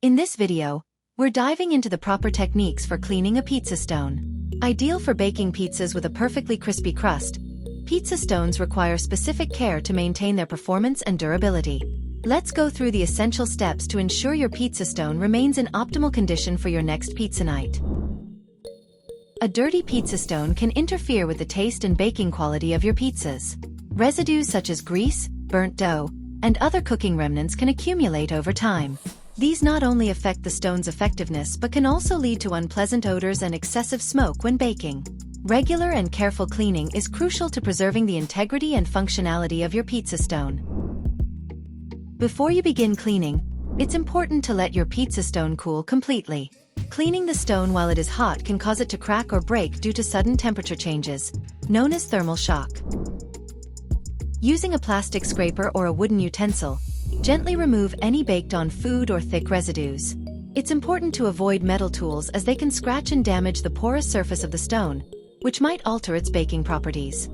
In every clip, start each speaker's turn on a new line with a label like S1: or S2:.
S1: In this video, we're diving into the proper techniques for cleaning a pizza stone. Ideal for baking pizzas with a perfectly crispy crust, pizza stones require specific care to maintain their performance and durability. Let's go through the essential steps to ensure your pizza stone remains in optimal condition for your next pizza night. A dirty pizza stone can interfere with the taste and baking quality of your pizzas. Residues such as grease, burnt dough, and other cooking remnants can accumulate over time. These not only affect the stone's effectiveness but can also lead to unpleasant odors and excessive smoke when baking. Regular and careful cleaning is crucial to preserving the integrity and functionality of your pizza stone. Before you begin cleaning, it's important to let your pizza stone cool completely. Cleaning the stone while it is hot can cause it to crack or break due to sudden temperature changes, known as thermal shock. Using a plastic scraper or a wooden utensil, gently remove any baked-on food or thick residues. It's important to avoid metal tools as they can scratch and damage the porous surface of the stone, which might alter its baking properties.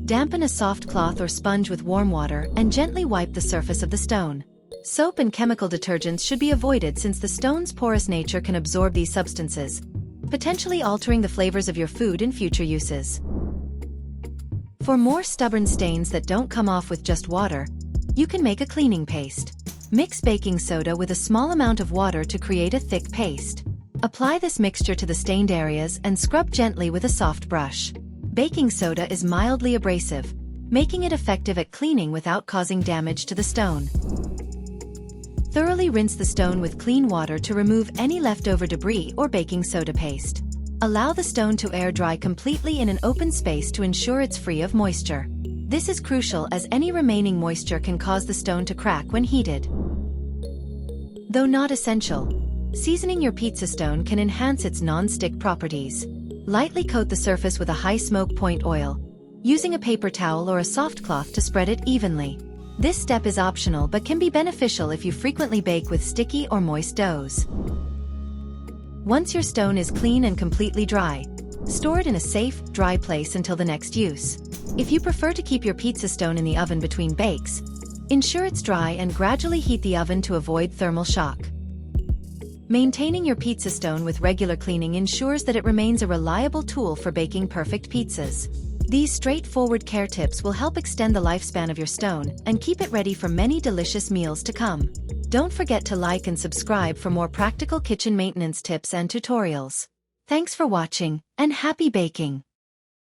S1: Dampen a soft cloth or sponge with warm water and gently wipe the surface of the stone. Soap and chemical detergents should be avoided since the stone's porous nature can absorb these substances, potentially altering the flavors of your food in future uses. For more stubborn stains that don't come off with just water, you can make a cleaning paste. Mix baking soda with a small amount of water to create a thick paste. Apply this mixture to the stained areas and scrub gently with a soft brush. Baking soda is mildly abrasive, making it effective at cleaning without causing damage to the stone. Thoroughly rinse the stone with clean water to remove any leftover debris or baking soda paste. Allow the stone to air dry completely in an open space to ensure it's free of moisture. This is crucial as any remaining moisture can cause the stone to crack when heated. Though not essential, seasoning your pizza stone can enhance its non-stick properties. Lightly coat the surface with a high smoke point oil, using a paper towel or a soft cloth to spread it evenly. This step is optional but can be beneficial if you frequently bake with sticky or moist doughs. Once your stone is clean and completely dry, store it in a safe, dry place until the next use. If you prefer to keep your pizza stone in the oven between bakes, ensure it's dry and gradually heat the oven to avoid thermal shock. Maintaining your pizza stone with regular cleaning ensures that it remains a reliable tool for baking perfect pizzas. These straightforward care tips will help extend the lifespan of your stone and keep it ready for many delicious meals to come. Don't forget to like and subscribe for more practical kitchen maintenance tips and tutorials. Thanks for watching, and happy baking!